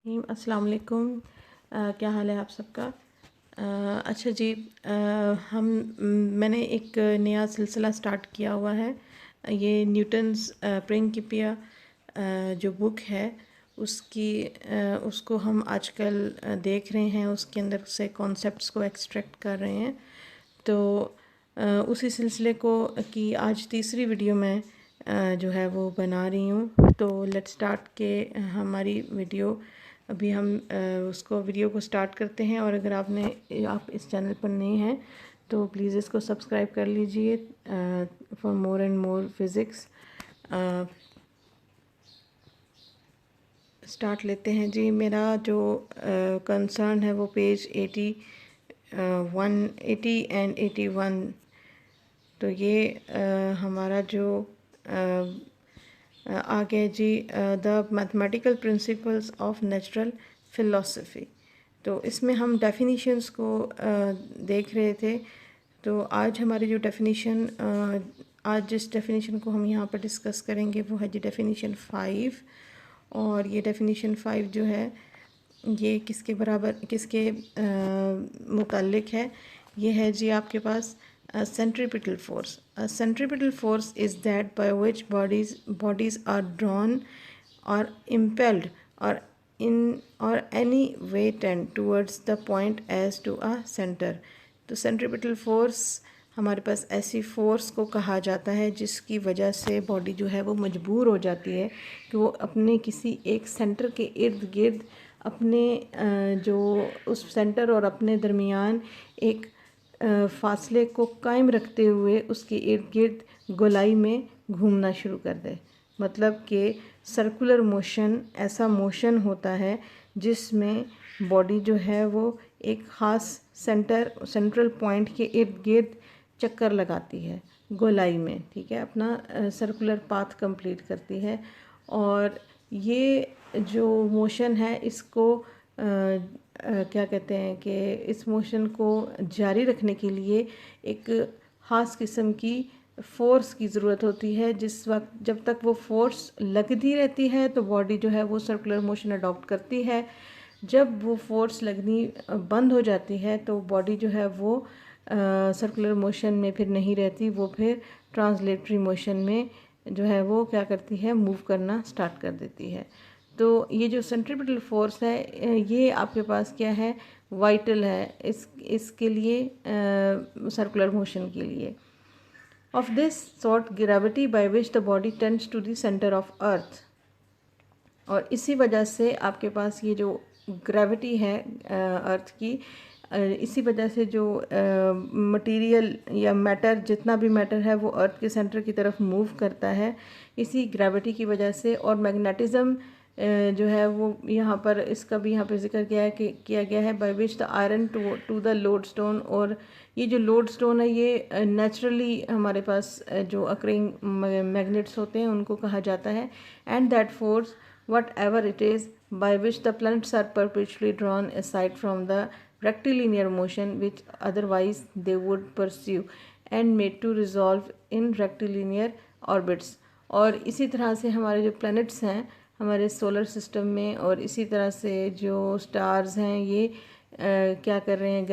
अस्सलाम वालेकुम। क्या हाल है आप सबका। अच्छा जी, मैंने एक नया सिलसिला स्टार्ट किया हुआ है। ये न्यूटन्स प्रिंसिपिया जो बुक है उसको हम आजकल देख रहे हैं, उसके अंदर से कॉन्सेप्ट्स को एक्सट्रैक्ट कर रहे हैं। तो उसी सिलसिले को की आज तीसरी वीडियो में जो है वो बना रही हूँ। तो लेट्स स्टार्ट के हमारी वीडियो अभी हम उसको वीडियो को स्टार्ट करते हैं। और अगर आप इस चैनल पर नए हैं तो प्लीज़ इसको सब्सक्राइब कर लीजिए for more and more physics. Start लेते हैं जी। मेरा जो कंसर्न है वो पेज 80 एंड 81। तो ये हमारा जो आगे जी, the mathematical principles of natural philosophy. तो इसमें हम डेफिनीशंस को देख रहे थे। तो आज हमारी जो डेफिनीशन आज जिस डेफिनीशन को हम यहाँ पर डिस्कस करेंगे वो है जी डेफिनीशन 5। और ये डेफिनीशन 5 जो है ये किसके मुतालिक है। ये है जी आपके पास centripetal force. A centripetal force is that by which bodies are drawn or impelled or in or any way tend towards the point as to a center. तो centripetal force हमारे पास ऐसी फोर्स को कहा जाता है जिसकी वजह से बॉडी जो है वो मजबूर हो जाती है कि वो अपने किसी एक सेंटर के इर्द गिर्द अपने जो उस सेंटर और अपने दरमियान एक फासले को कायम रखते हुए उसके इर्द गिर्द गोलाई में घूमना शुरू कर दे। मतलब कि सर्कुलर मोशन ऐसा मोशन होता है जिसमें बॉडी जो है वो एक ख़ास सेंट्रल पॉइंट के इर्द गिर्द चक्कर लगाती है गोलाई में, ठीक है, अपना सर्कुलर पाथ कंप्लीट करती है। और ये जो मोशन है इसको क्या कहते हैं कि इस मोशन को जारी रखने के लिए एक ख़ास किस्म की फ़ोर्स की ज़रूरत होती है। जिस वक्त जब तक वो फ़ोर्स लगती रहती है तो बॉडी जो है वो सर्कुलर मोशन अडॉप्ट करती है। जब वो फ़ोर्स लगनी बंद हो जाती है तो बॉडी जो है वो सर्कुलर मोशन में फिर नहीं रहती, वो फिर ट्रांसलेटरी मोशन में जो है वो क्या करती है, मूव करना स्टार्ट कर देती है। तो ये जो सेंट्रीपिटल फोर्स है ये आपके पास क्या है, वाइटल है इसके लिए सर्कुलर मोशन के लिए। Of this sort gravity by which the body tends to the centre of earth. और इसी वजह से आपके पास ये जो ग्रेविटी है अर्थ की, इसी वजह से जो मटेरियल या मैटर, जितना भी मैटर है वो अर्थ के सेंटर की तरफ मूव करता है इसी ग्रेविटी की वजह से। और मैग्नेटिज्म जो है वो यहाँ पर इसका भी यहाँ पर जिक्र किया गया है by which the iron to the lodestone. और ये जो लोड स्टोन है ये नेचुरली हमारे पास जो अकरिंग मैग्नेट्स होते हैं उनको कहा जाता है। And that force whatever it is by which the planets are perpetually drawn aside from the rectilinear motion which otherwise they would pursue and made to resolve in rectilinear orbits। और इसी तरह से हमारे जो प्लैनेट्स हैं हमारे solar system में, और इसी तरह से जो स्टार्स हैं ये क्या कर रहे हैं,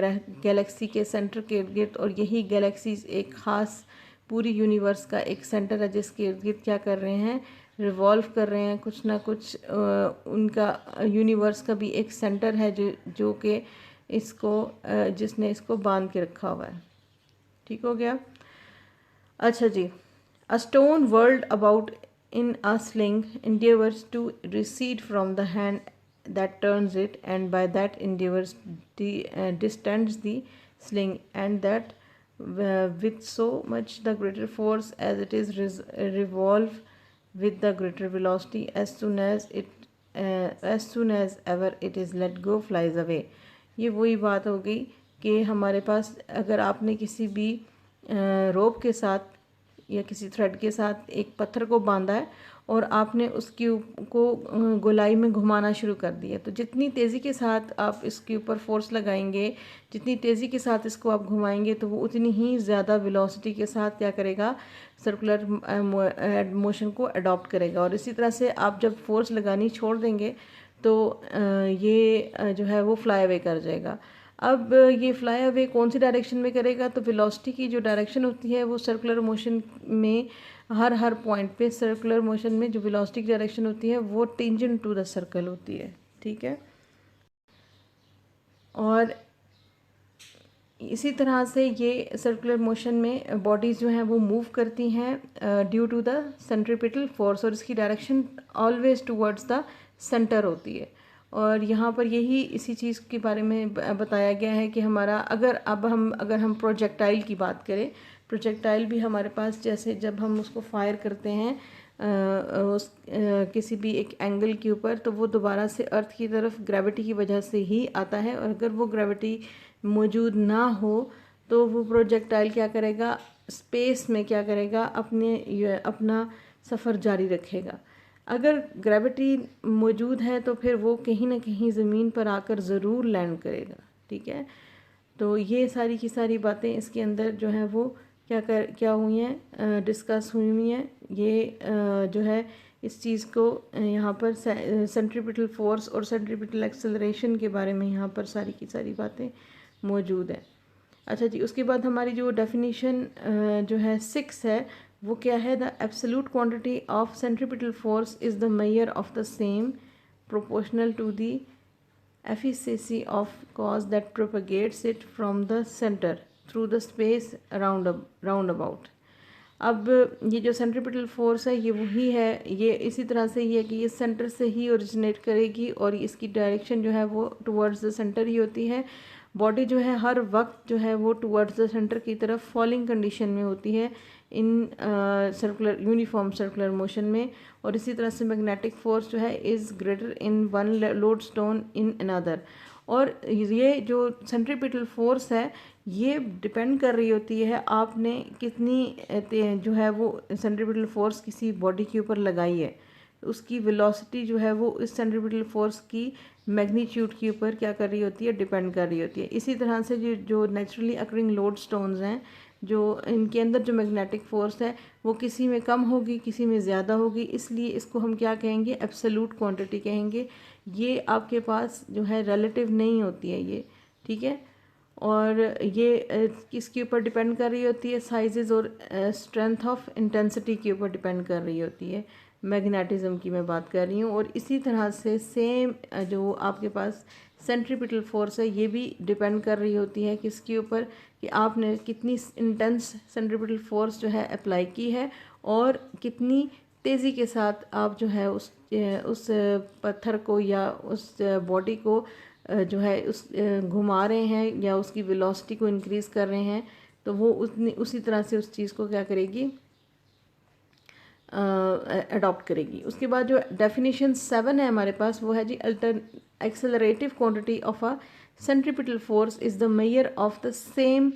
गैलेक्सी के सेंटर के इर्द गिर्द। और यही गैलेक्सीज एक ख़ास पूरी यूनिवर्स का एक सेंटर है जिसके इर्द गिर्द क्या कर रहे हैं, रिवॉल्व कर रहे हैं। कुछ ना कुछ उनका यूनिवर्स का भी एक सेंटर है जो कि इसको जिसने इसको बांध के रखा हुआ है। ठीक हो गया। अच्छा जी, a stone whirled about in a sling endeavors to recede from the hand that turns it, and by that endeavors distends the sling, and that with so much the greater force as it is revolve with the greater velocity as soon as ever it is let go flies away। ये वही बात हो गई कि हमारे पास अगर आपने किसी भी रोप के साथ या किसी थ्रेड के साथ एक पत्थर को बांधा है और आपने को गोलाई में घुमाना शुरू कर दिया, तो जितनी तेज़ी के साथ आप इसके ऊपर फोर्स लगाएंगे, जितनी तेज़ी के साथ इसको आप घुमाएंगे तो वो उतनी ही ज़्यादा वेलोसिटी के साथ क्या करेगा, सर्कुलर मोशन को अडॉप्ट करेगा। और इसी तरह से आप जब फोर्स लगानी छोड़ देंगे तो ये जो है वो फ्लाई अवे कर जाएगा। अब ये फ्लाई अवे कौन सी डायरेक्शन में करेगा, तो वेलोसिटी की जो डायरेक्शन होती है वो सर्कुलर मोशन में हर पॉइंट पे सर्कुलर मोशन में जो वेलोसिटी की डायरेक्शन होती है वो टेंजेंट टू द सर्कल होती है, ठीक है। और इसी तरह से ये सर्कुलर मोशन में बॉडीज़ जो हैं वो मूव करती हैं due to the centripetal force, और इसकी direction always towards the centre होती है। और यहाँ पर यही इसी चीज़ के बारे में बताया गया है कि हमारा अगर हम प्रोजेक्टाइल की बात करें, प्रोजेक्टाइल भी हमारे पास जैसे जब हम उसको फायर करते हैं किसी भी एक एंगल के ऊपर, तो वो दोबारा से अर्थ की तरफ ग्रेविटी की वजह से ही आता है। और अगर वो ग्रेविटी मौजूद ना हो तो वो प्रोजेक्टाइल क्या करेगा, स्पेस में क्या करेगा, अपना सफ़र जारी रखेगा। अगर ग्रेविटी मौजूद है तो फिर वो कहीं ना कहीं ज़मीन पर आकर ज़रूर लैंड करेगा, ठीक है। तो ये सारी की सारी बातें इसके अंदर जो है वो क्या हुई हैं, डिस्कस हुई हैं। ये जो है इस चीज़ को यहाँ पर सेंट्रीपिटल फोर्स और सेंट्रीपिटल एक्सेलरेशन के बारे में यहाँ पर सारी की सारी बातें मौजूद है। अच्छा जी, उसके बाद हमारी जो डेफिनेशन जो है 6 है वो क्या है, the absolute quantity of centripetal force is the measure of the same proportional to the efficiency of cause that propagates it from the centre through the space round about. अब ये जो सेंट्रीपिटल फोर्स है ये वही है, ये इसी तरह से ही है कि ये सेंटर से ही ओरिजिनेट करेगी और इसकी डायरेक्शन जो है वो टुवर्ड्स द सेंटर ही होती है। बॉडी जो है हर वक्त जो है वो टुवर्ड्स द सेंटर की तरफ फॉलिंग कंडीशन में होती है इन यूनिफॉर्म सर्कुलर मोशन में। और इसी तरह से मैग्नेटिक फोर्स जो है is greater in one load stone in another. और ये जो सेंट्रीपिटल फोर्स है ये डिपेंड कर रही होती है आपने कितनी जो है वो सेंट्रीपिटल फोर्स किसी बॉडी के ऊपर लगाई है, उसकी वेलोसिटी जो है वो इस सेंट्रीपिटल फोर्स की मैग्नीट्यूड के ऊपर क्या कर रही होती है, डिपेंड कर रही होती है। इसी तरह से जो नेचुरली अकरिंग लोड स्टोन्स हैं, जो इनके अंदर जो मैग्नेटिक फोर्स है वो किसी में कम होगी किसी में ज़्यादा होगी, इसलिए इसको हम क्या कहेंगे, एब्सोल्यूट क्वांटिटी कहेंगे। ये आपके पास जो है रिलेटिव नहीं होती है ये, ठीक है। और ये किसके ऊपर डिपेंड कर रही होती है, साइजेस और स्ट्रेंथ ऑफ इंटेंसिटी के ऊपर डिपेंड कर रही होती है। मैग्नेटिज्म की मैं बात कर रही हूँ। और इसी तरह से सेम जो आपके पास सेंट्रीपिटल फोर्स है ये भी डिपेंड कर रही होती है किसके ऊपर, कि आपने कितनी इंटेंस सेंट्रीपिटल फोर्स जो है अप्लाई की है और कितनी तेज़ी के साथ आप जो है उस पत्थर को या उस बॉडी को जो है उस घुमा रहे हैं या उसकी वेलोसिटी को इंक्रीज़ कर रहे हैं, तो वो उसी तरह से उस चीज़ को क्या करेगी, अडॉप्ट करेगी। उसके बाद जो डेफिनेशन 7 है हमारे पास वो है जी, accelerative quantity of a centripetal force is the measure of the same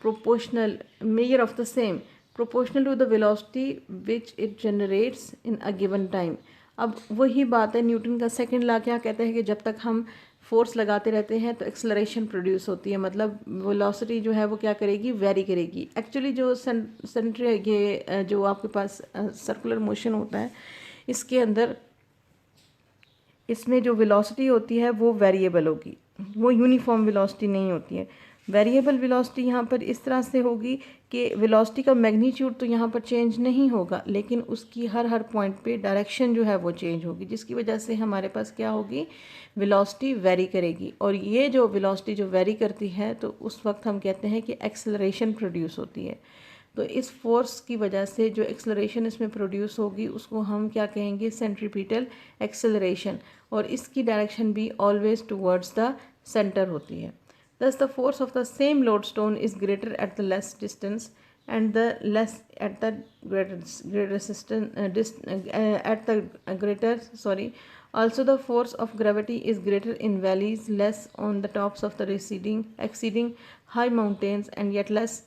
proportional to the velocity which it generates in a given time. अब वही बात है, न्यूटन का सेकंड लॉ क्या कहता है कि जब तक हम फोर्स लगाते रहते हैं तो एक्सेलरेशन प्रोड्यूस होती है, मतलब वेलोसिटी जो है वो क्या करेगी, वेरी करेगी। एक्चुअली जो ये जो आपके पास सर्कुलर मोशन होता है इसके अंदर इसमें जो वेलोसिटी होती है वो वेरिएबल होगी, वो यूनिफॉर्म वेलोसिटी नहीं होती है। वेरिएबल वेलोसिटी यहाँ पर इस तरह से होगी कि वेलोसिटी का मैग्नीट्यूड तो यहाँ पर चेंज नहीं होगा, लेकिन उसकी हर पॉइंट पे डायरेक्शन जो है वो चेंज होगी, जिसकी वजह से हमारे पास क्या होगी, वेलोसिटी वेरी करेगी। और ये जो वेलोसिटी जो वेरी करती है तो उस वक्त हम कहते हैं कि एक्सेलरेशन प्रोड्यूस होती है। तो इस फोर्स की वजह से जो एक्सेलरेशन इसमें प्रोड्यूस होगी उसको हम क्या कहेंगे, सेंट्रीपिटल एक्सेलरेशन। और इसकी डायरेक्शन भी ऑलवेज टुवर्ड्स द सेंटर होती है। Thus, the force of the same lodestone is greater at the less distance and the less at the greater. Also, the force of gravity is greater in valleys, less on the tops of the exceeding high mountains, and yet less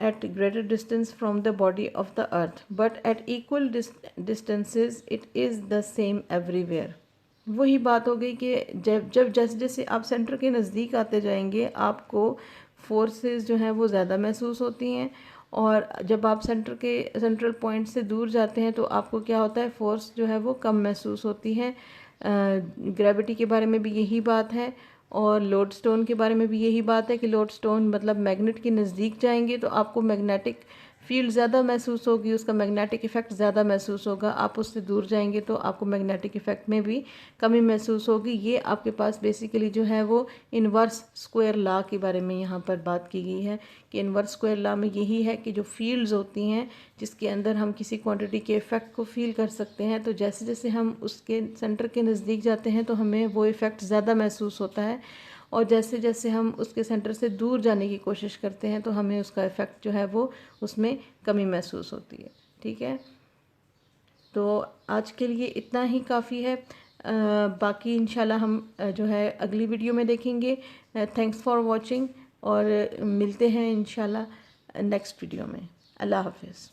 at greater distance from the body of the earth. But at equal distances, it is the same everywhere. वही बात हो गई कि जब जैसे जैसे आप centre के नज़दीक आते जाएंगे आपको फोर्सेस जो हैं वो ज़्यादा महसूस होती हैं, और जब आप सेंट्रल पॉइंट से दूर जाते हैं तो आपको क्या होता है, फोर्स जो है वो कम महसूस होती है। ग्रेविटी के बारे में भी यही बात है और लोडस्टोन के बारे में भी यही बात है कि लोडस्टोन मतलब मैग्नेट के नज़दीक जाएंगे तो आपको मैग्नेटिक फील्ड ज़्यादा महसूस होगी, उसका मैग्नेटिक इफ़ेक्ट ज़्यादा महसूस होगा। आप उससे दूर जाएंगे तो आपको मैग्नेटिक इफ़ेक्ट में भी कमी महसूस होगी। ये आपके पास बेसिकली जो है वो इन्वर्स स्क्वायर लॉ के बारे में यहाँ पर बात की गई है कि इन्वर्स स्क्वायर लॉ में यही है कि जो फील्ड्स होती हैं जिसके अंदर हम किसी क्वांटिटी के इफ़ेक्ट को फील कर सकते हैं, तो जैसे जैसे हम उसके सेंटर के नज़दीक जाते हैं तो हमें वो इफ़ेक्ट ज़्यादा महसूस होता है और जैसे जैसे हम उसके सेंटर से दूर जाने की कोशिश करते हैं तो हमें उसका इफ़ेक्ट जो है वो उसमें कमी महसूस होती है। ठीक है, तो आज के लिए इतना ही काफ़ी है। बाकी इंशाल्लाह हम जो है अगली वीडियो में देखेंगे। थैंक्स फॉर वॉचिंग और मिलते हैं इंशाल्लाह नेक्स्ट वीडियो में। अल्लाह हाफिज़।